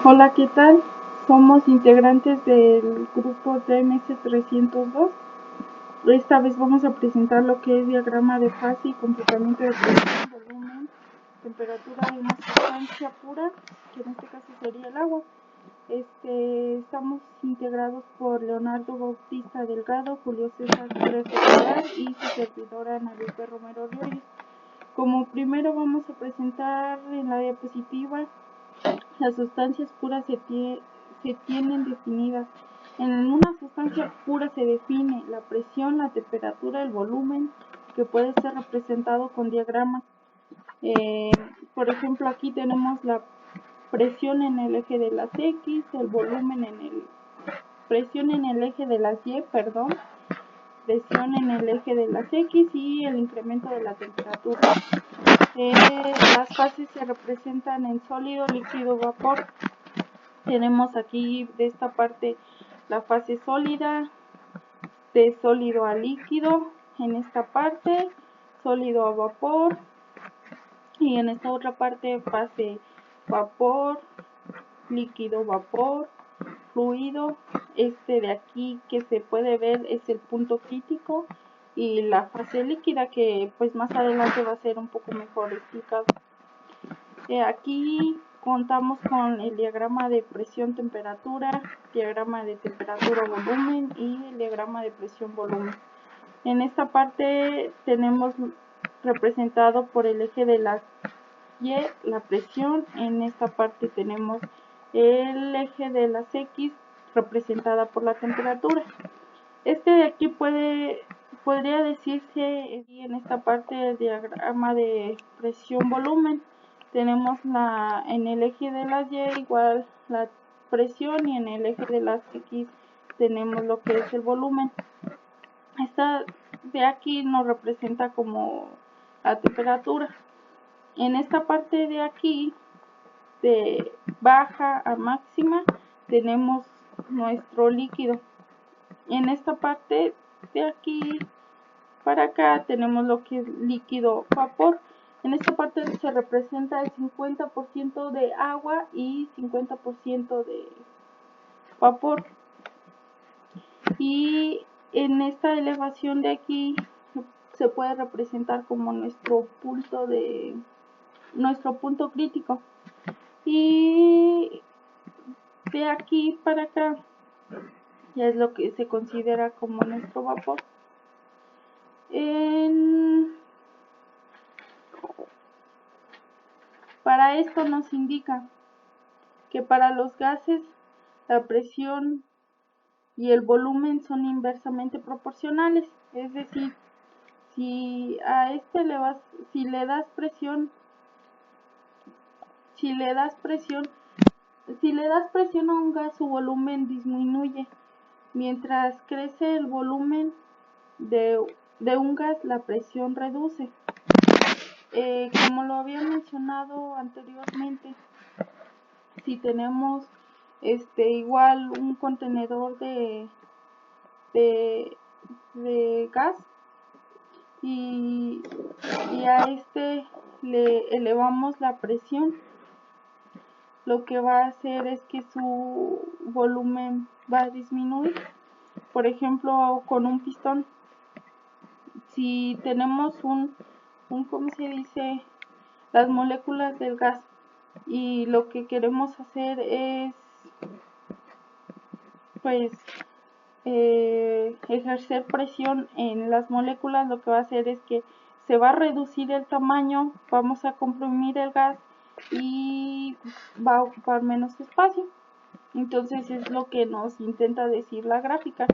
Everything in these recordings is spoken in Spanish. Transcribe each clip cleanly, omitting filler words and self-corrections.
Hola, ¿qué tal? Somos integrantes del grupo TMS 302. Esta vez vamos a presentar lo que es diagrama de fase y comportamiento de presión, volumen, temperatura de una sustancia pura, que en este caso sería el agua. Estamos integrados por Leonardo Bautista Delgado, Julio César Pérez Escobar y su servidora Ana Lupe Romero Rios. Como primero vamos a presentar en la diapositiva las sustancias puras se tienen definidas. En una sustancia pura se define la presión, la temperatura, el volumen, que puede ser representado con diagramas. Por ejemplo, aquí tenemos la presión en el eje de las X, el volumen presión en el eje de las Y, presión en el eje de las X y el incremento de la temperatura. Las fases se representan en sólido, líquido, vapor. Tenemos aquí de esta parte la fase sólida, de sólido a líquido, en esta parte sólido a vapor, y en esta otra parte fase vapor, líquido, vapor, fluido. De aquí que se puede ver es el punto crítico, y la fase líquida, que pues más adelante va a ser un poco mejor explicado. Aquí contamos con el diagrama de presión-temperatura, diagrama de temperatura-volumen y el diagrama de presión-volumen. En esta parte tenemos representado por el eje de la Y la presión. En esta parte tenemos el eje de las X representada por la temperatura. De aquí podría decirse en esta parte el diagrama de presión-volumen. Tenemos en el eje de las Y igual la presión, y en el eje de las X tenemos lo que es el volumen. Esta de aquí nos representa como la temperatura. En esta parte de aquí, de baja a máxima, tenemos nuestro líquido. En esta parte de aquí para acá tenemos lo que es líquido vapor. En esta parte se representa el 50% de agua y 50% de vapor. Y en esta elevación de aquí se puede representar como nuestro punto crítico. Y de aquí para acá ya es lo que se considera como nuestro vapor. Para esto nos indica que para los gases la presión y el volumen son inversamente proporcionales. Es decir, si le das presión a un gas, su volumen disminuye. Mientras crece el volumen de un gas, la presión reduce. Como lo había mencionado anteriormente, si tenemos igual un contenedor de gas, y a le elevamos la presión, lo que va a hacer es que su volumen va a disminuir. Por ejemplo, con un pistón, si tenemos ¿cómo se dice? Las moléculas del gas, y lo que queremos hacer es pues ejercer presión en las moléculas, lo que va a hacer es que se va a reducir el tamaño, vamos a comprimir el gas y va a ocupar menos espacio. Entonces es lo que nos intenta decir la gráfica.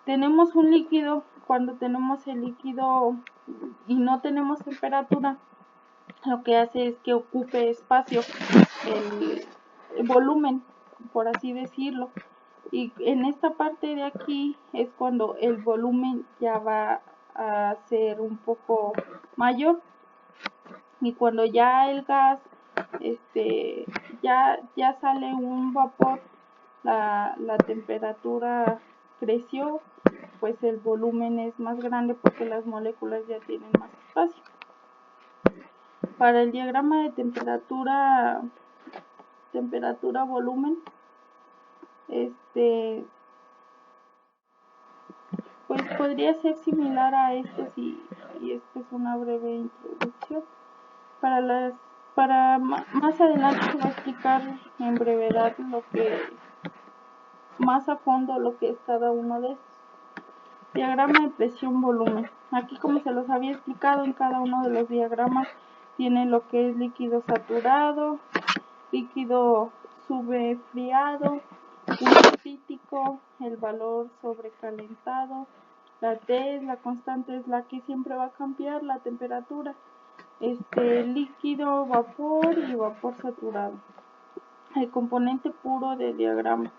Tenemos un líquido. Cuando tenemos el líquido y no tenemos temperatura, lo que hace es que ocupe espacio, el volumen, por así decirlo. Y en esta parte de aquí es cuando el volumen ya va a ser un poco mayor, y cuando ya el gas ya sale un vapor, la temperatura creció, pues el volumen es más grande porque las moléculas ya tienen más espacio. Para el diagrama de temperatura temperatura, volumen. Pues podría ser similar a estos y esta es una breve introducción. Para más adelante se va a explicar en brevedad lo que más a fondo lo que es cada uno de estos. Diagrama de presión volumen. Aquí, como se los había explicado, en cada uno de los diagramas tiene lo que es líquido saturado, líquido subfriado, punto crítico, el valor sobrecalentado, la T, la constante es la que siempre va a cambiar, la temperatura, líquido, vapor y vapor saturado. El componente puro del diagrama.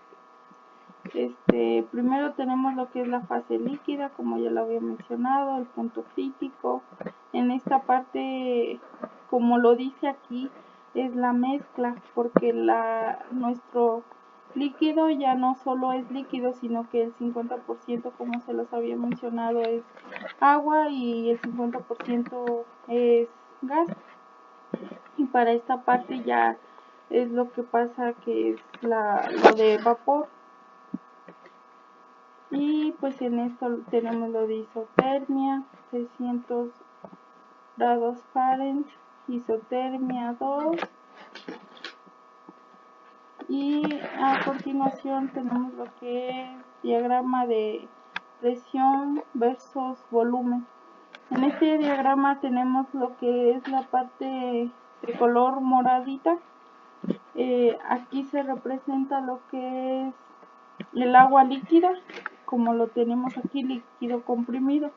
Primero tenemos lo que es la fase líquida, como ya lo había mencionado, el punto crítico. En esta parte, como lo dice aquí, es la mezcla, porque nuestro líquido ya no solo es líquido, sino que el 50%, como se los había mencionado, es agua y el 50% es gas. Y para esta parte ya es lo que pasa, que es lo de vapor. Y pues en esto tenemos lo de isotermia, 600 grados Fahrenheit, isotermia 2. Y a continuación tenemos lo que es diagrama de presión versus volumen. En este diagrama tenemos lo que es la parte de color moradita. Aquí se representa lo que es el agua líquida, como lo tenemos aquí, líquido comprimido.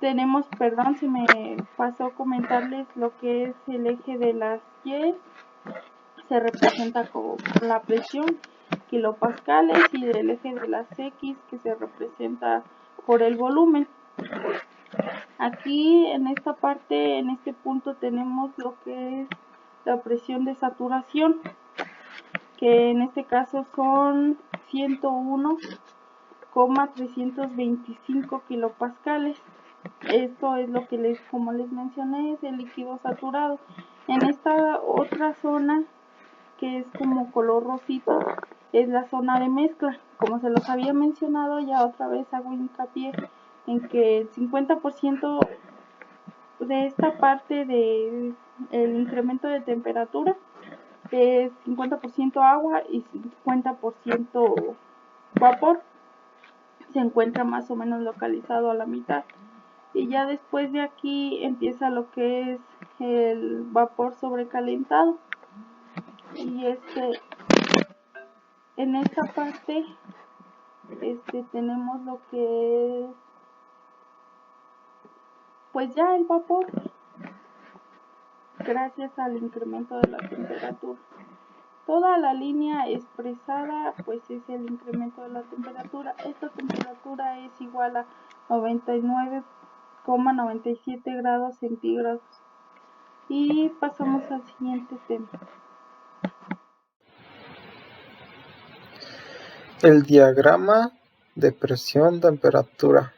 Tenemos, perdón, se me pasó comentarles lo que es el eje de las Y, se representa con la presión, kilopascales, y el eje de las X, que se representa por el volumen. Aquí en esta parte, en este punto, tenemos lo que es la presión de saturación, que en este caso son 101,325 kilopascales. Esto es lo que como les mencioné, es el líquido saturado. En esta otra zona, que es como color rosito, es la zona de mezcla. Como se los había mencionado, ya otra vez hago hincapié en que el 50% de esta parte del incremento de temperatura es 50% agua y 50% vapor. Se encuentra más o menos localizado a la mitad. Y ya después de aquí empieza lo que es el vapor sobrecalentado. Y en esta parte tenemos lo que es pues ya el vapor, gracias al incremento de la temperatura. Toda la línea expresada pues es el incremento de la temperatura. Esta temperatura es igual a 99,97 grados centígrados. Y pasamos al siguiente tema. El diagrama de presión-temperatura.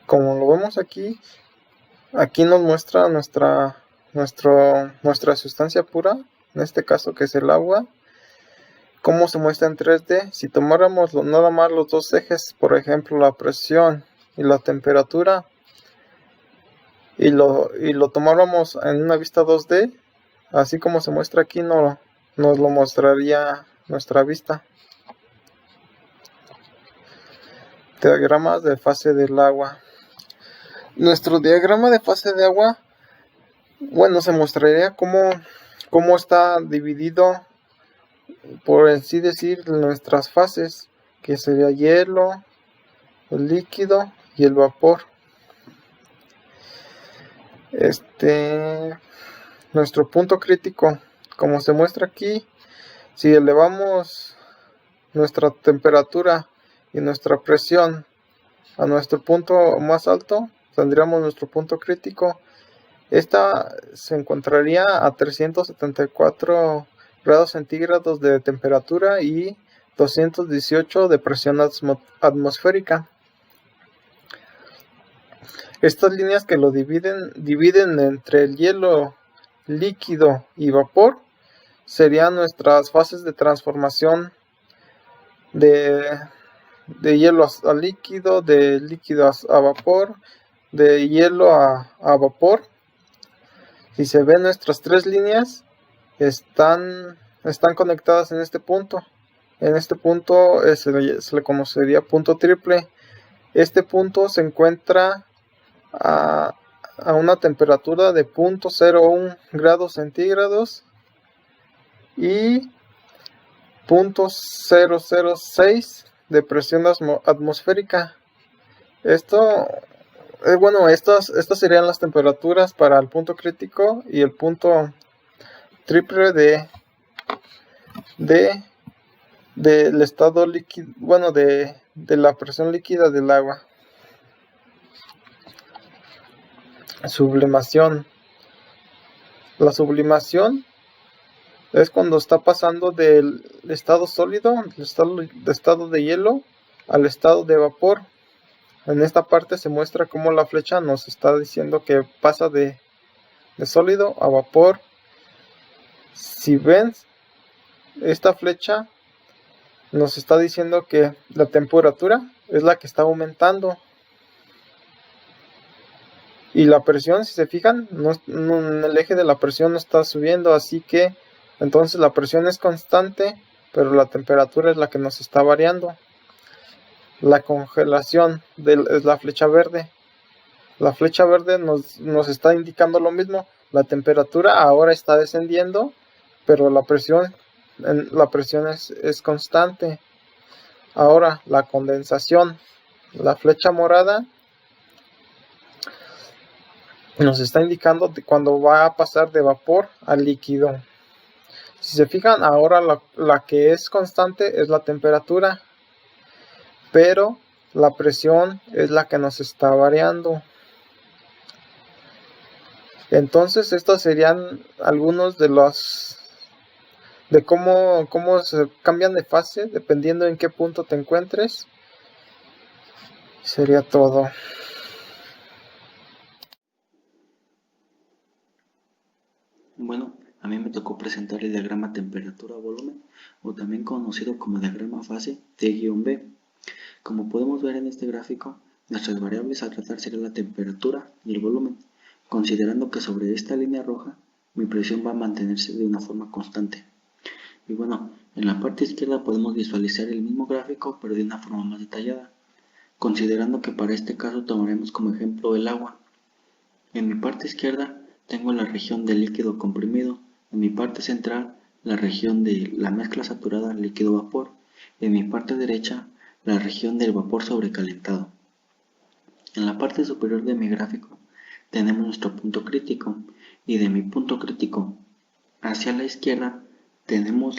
Como lo vemos aquí nos muestra nuestra sustancia pura, en este caso que es el agua, cómo se muestra en 3D. Si tomáramos nada más los dos ejes, por ejemplo la presión y la temperatura, y lo tomáramos en una vista 2D, así como se muestra aquí, nos lo mostraría nuestra vista. Diagramas de fase del agua. Nuestro diagrama de fase de agua, bueno, se mostraría cómo está dividido, por así decir, nuestras fases, que sería hielo, el líquido y el vapor. Nuestro punto crítico, como se muestra aquí, si elevamos nuestra temperatura y nuestra presión a nuestro punto más alto, tendríamos nuestro punto crítico. Esta se encontraría a 374 grados centígrados de temperatura y 218 de presión atmosférica. Estas líneas que lo dividen entre el hielo líquido y vapor serían nuestras fases de transformación de hielo a líquido, de líquido a vapor, de hielo a vapor. Si se ven, nuestras tres líneas están conectadas en este punto. En este punto se le conocería punto triple. Este punto se encuentra a una temperatura de 0.01 grados centígrados y 0.006 de presión atmosférica. Estas serían las temperaturas para el punto crítico y el punto triple del estado líquido, de la presión líquida del agua. Sublimación. La sublimación es cuando está pasando del estado sólido, del estado de hielo, al estado de vapor. En esta parte se muestra cómo la flecha nos está diciendo que pasa de sólido a vapor. Si ven, esta flecha nos está diciendo que la temperatura es la que está aumentando. Y la presión, si se fijan, el eje de la presión no está subiendo, así que entonces la presión es constante, pero la temperatura es la que nos está variando. La congelación es la flecha verde. La flecha verde nos está indicando lo mismo. La temperatura ahora está descendiendo, pero la presión es constante. Ahora la condensación. La flecha morada nos está indicando cuando va a pasar de vapor a líquido. Si se fijan, ahora la que es constante es la temperatura, pero la presión es la que nos está variando. Entonces estos serían algunos de cómo se cambian de fase dependiendo en qué punto te encuentres. Sería todo. Bueno, a mí me tocó presentar el diagrama temperatura-volumen, o también conocido como diagrama fase T-B. Como podemos ver en este gráfico, nuestras variables a tratar serían la temperatura y el volumen, considerando que sobre esta línea roja mi presión va a mantenerse de una forma constante. Y bueno, en la parte izquierda podemos visualizar el mismo gráfico pero de una forma más detallada, considerando que para este caso tomaremos como ejemplo el agua. En mi parte izquierda tengo la región del líquido comprimido, en mi parte central la región de la mezcla saturada líquido-vapor, y en mi parte derecha la región del vapor sobrecalentado. En la parte superior de mi gráfico tenemos nuestro punto crítico, y de mi punto crítico hacia la izquierda tenemos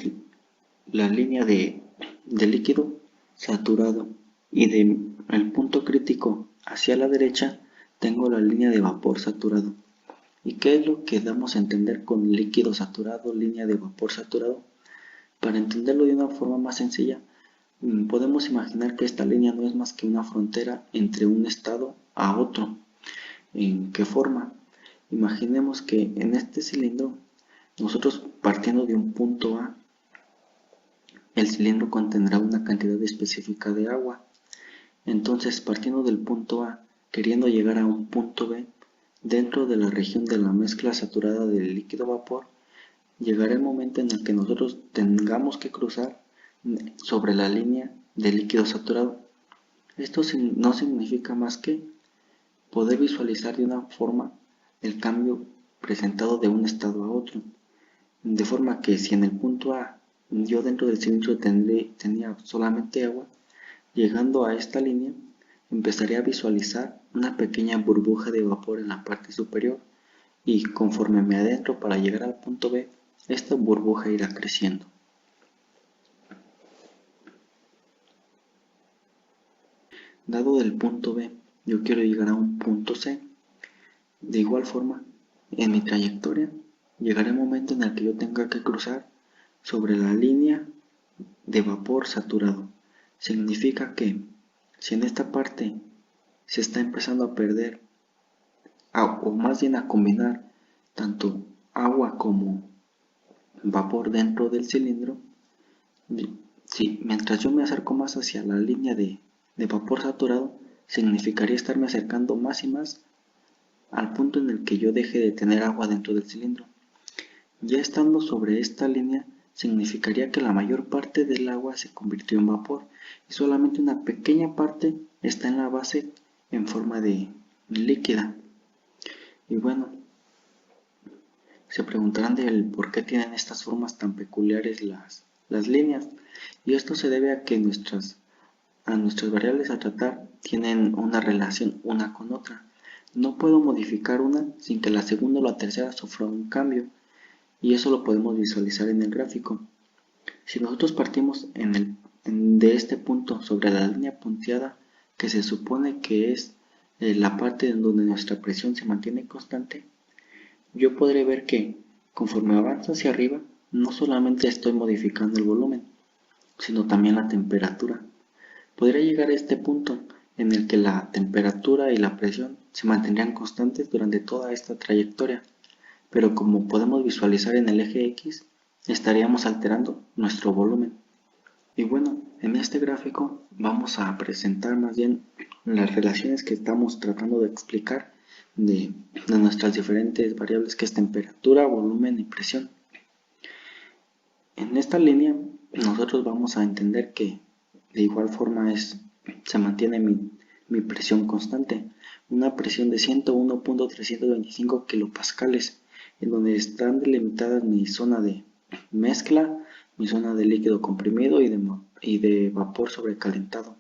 la línea de líquido saturado, y del punto crítico hacia la derecha tengo la línea de vapor saturado. ¿Y qué es lo que damos a entender con líquido saturado, línea de vapor saturado? Para entenderlo de una forma más sencilla, podemos imaginar que esta línea no es más que una frontera entre un estado a otro. ¿En qué forma? Imaginemos que en este cilindro, nosotros partiendo de un punto A, el cilindro contendrá una cantidad específica de agua. Entonces, partiendo del punto A, queriendo llegar a un punto B, dentro de la región de la mezcla saturada del líquido-vapor, llegará el momento en el que nosotros tengamos que cruzar sobre la línea de líquido saturado. Esto no significa más que poder visualizar de una forma el cambio presentado de un estado a otro. De forma que si en el punto A yo dentro del cilindro tenía solamente agua, llegando a esta línea empezaría a visualizar una pequeña burbuja de vapor en la parte superior, y conforme me adentro para llegar al punto B, esta burbuja irá creciendo. Dado del punto B, yo quiero llegar a un punto C. De igual forma, en mi trayectoria, llegará el momento en el que yo tenga que cruzar sobre la línea de vapor saturado. Significa que si en esta parte se está empezando a perder, o más bien a combinar, tanto agua como vapor dentro del cilindro, si mientras yo me acerco más hacia la línea de vapor saturado, significaría estarme acercando más y más al punto en el que yo deje de tener agua dentro del cilindro. Ya estando sobre esta línea, significaría que la mayor parte del agua se convirtió en vapor y solamente una pequeña parte está en la base en forma de líquida. Y bueno, se preguntarán del por qué tienen estas formas tan peculiares las líneas, y esto se debe a que nuestras variables a tratar tienen una relación una con otra. No puedo modificar una sin que la segunda o la tercera sufra un cambio, y eso lo podemos visualizar en el gráfico. Si nosotros partimos de este punto sobre la línea punteada, que se supone que es la parte en donde nuestra presión se mantiene constante, yo podré ver que conforme avanzo hacia arriba, no solamente estoy modificando el volumen, sino también la temperatura. Podría llegar a este punto en el que la temperatura y la presión se mantendrían constantes durante toda esta trayectoria, pero como podemos visualizar en el eje X, estaríamos alterando nuestro volumen. Y bueno, en este gráfico vamos a presentar más bien las relaciones que estamos tratando de explicar de nuestras diferentes variables, que es temperatura, volumen y presión. En esta línea nosotros vamos a entender que de igual forma se mantiene mi presión constante, una presión de 101.325 kilopascales, en donde están delimitadas mi zona de mezcla, mi zona de líquido comprimido y de vapor sobrecalentado.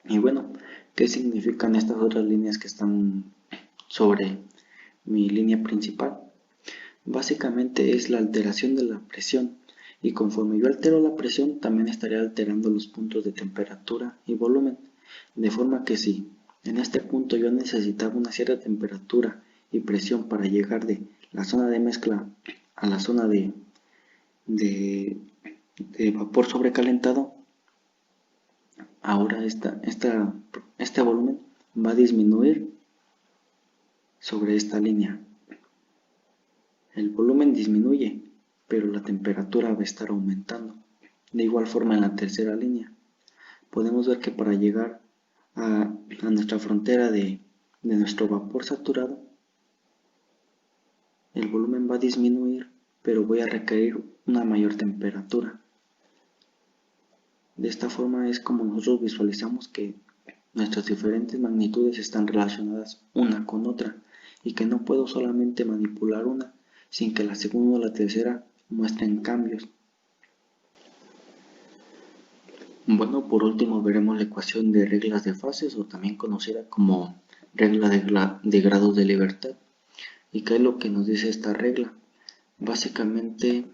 Y bueno, ¿qué significan estas otras líneas que están sobre mi línea principal? Básicamente es la alteración de la presión, y conforme yo altero la presión también estaré alterando los puntos de temperatura y volumen, de forma que si en este punto yo necesitaba una cierta temperatura y presión para llegar de la zona de mezcla a la zona de vapor sobrecalentado, ahora este volumen va a disminuir sobre esta línea. El volumen disminuye, pero la temperatura va a estar aumentando. De igual forma en la tercera línea, podemos ver que para llegar a nuestra frontera de nuestro vapor saturado, el volumen va a disminuir, pero voy a requerir una mayor temperatura. De esta forma es como nosotros visualizamos que nuestras diferentes magnitudes están relacionadas una con otra, y que no puedo solamente manipular una sin que la segunda o la tercera muestren cambios. Bueno, por último veremos la ecuación de reglas de fases, o también conocida como regla de grados de libertad. ¿Y qué es lo que nos dice esta regla? Básicamente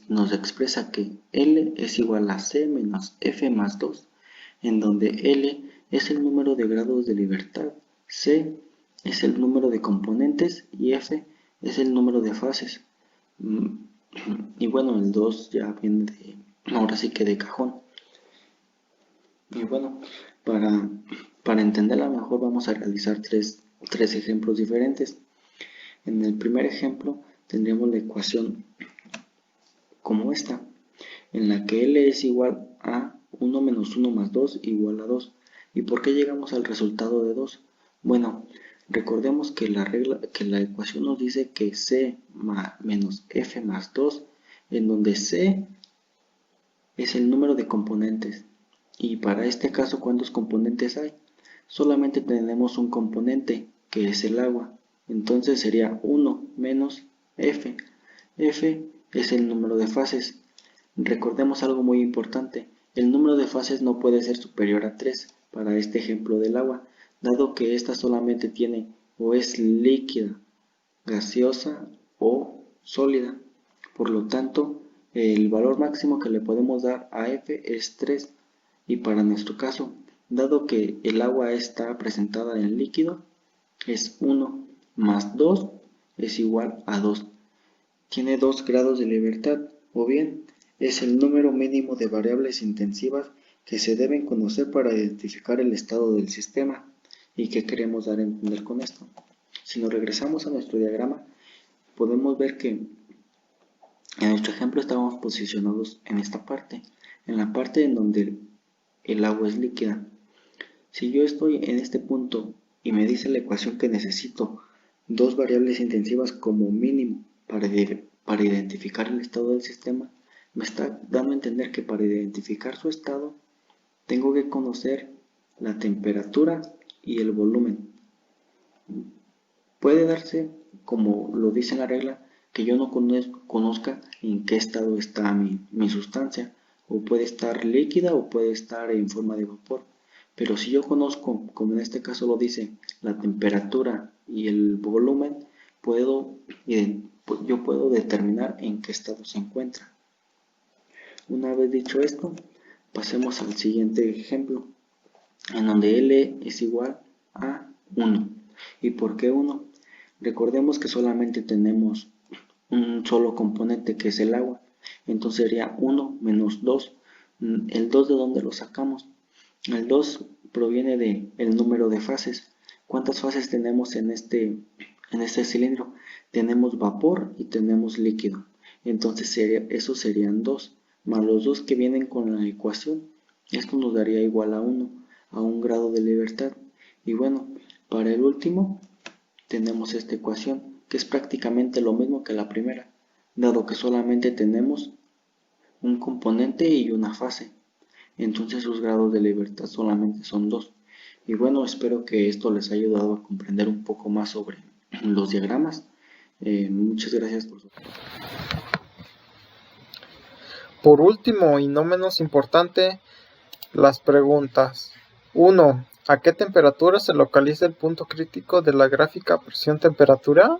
nos expresa que L es igual a C menos F más 2, en donde L es el número de grados de libertad, C es el número de componentes y F es el número de fases. Y bueno, el 2 ya viene ahora sí que de cajón. Y bueno, para entenderla mejor vamos a realizar tres ejemplos diferentes. En el primer ejemplo tendríamos la ecuación como esta, en la que L es igual a 1 menos 1 más 2 igual a 2. ¿Y por qué llegamos al resultado de 2? Bueno, recordemos que la ecuación nos dice que C menos F más 2, en donde C es el número de componentes. Y para este caso, ¿cuántos componentes hay? Solamente tenemos un componente, que es el agua. Entonces sería 1 menos F. F es el número de fases. Recordemos algo muy importante. El número de fases no puede ser superior a 3 para este ejemplo del agua, dado que ésta solamente tiene o es líquida, gaseosa o sólida. Por lo tanto, el valor máximo que le podemos dar a F es 3. Y para nuestro caso, dado que el agua está presentada en líquido, es 1 más 2 es igual a 2. Tiene 2 grados de libertad, o bien es el número mínimo de variables intensivas que se deben conocer para identificar el estado del sistema. ¿Y qué queremos dar a entender con esto? Si nos regresamos a nuestro diagrama, podemos ver que En nuestro ejemplo estábamos posicionados en esta parte, en la parte en donde el agua es líquida. Si yo estoy en este punto y me dice la ecuación que necesito dos variables intensivas como mínimo para identificar el estado del sistema, me está dando a entender que para identificar su estado tengo que conocer la temperatura y el volumen. Puede darse, como lo dice la regla, que yo no conozca en qué estado está mi sustancia, o puede estar líquida o puede estar en forma de vapor. Pero si yo conozco, como en este caso lo dice, la temperatura y el volumen, yo puedo determinar en qué estado se encuentra. Una vez dicho esto, pasemos al siguiente ejemplo, en donde L es igual a 1. ¿Y por qué 1? Recordemos que solamente tenemos un solo componente que es el agua, entonces sería 1 menos 2. ¿El 2 de dónde lo sacamos? El 2 proviene del número de fases. ¿Cuántas fases tenemos en este cilindro? Tenemos vapor y tenemos líquido. Entonces esos serían 2, más los 2 que vienen con la ecuación. Esto nos daría igual a 1, a un grado de libertad. Y bueno, para el último tenemos esta ecuación, que es prácticamente lo mismo que la primera, dado que solamente tenemos un componente y una fase. Entonces sus grados de libertad solamente son 2. Y bueno, espero que esto les haya ayudado a comprender un poco más sobre los diagramas. Muchas gracias por su atención. Por último y no menos importante, las preguntas. 1. ¿A qué temperatura se localiza el punto crítico de la gráfica presión-temperatura?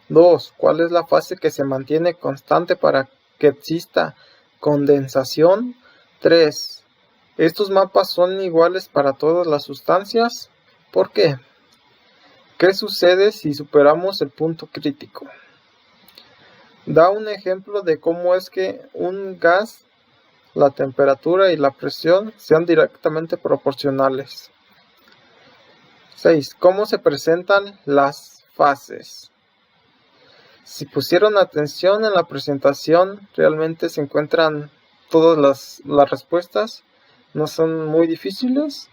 2. ¿Cuál es la fase que se mantiene constante para que exista condensación? 3. ¿Estos mapas son iguales para todas las sustancias? ¿Por qué? ¿Qué sucede si superamos el punto crítico? Da un ejemplo de cómo es que un gas, la temperatura y la presión sean directamente proporcionales. 6. ¿Cómo se presentan las fases? Si pusieron atención en la presentación, realmente se encuentran todas las respuestas. No son muy difíciles.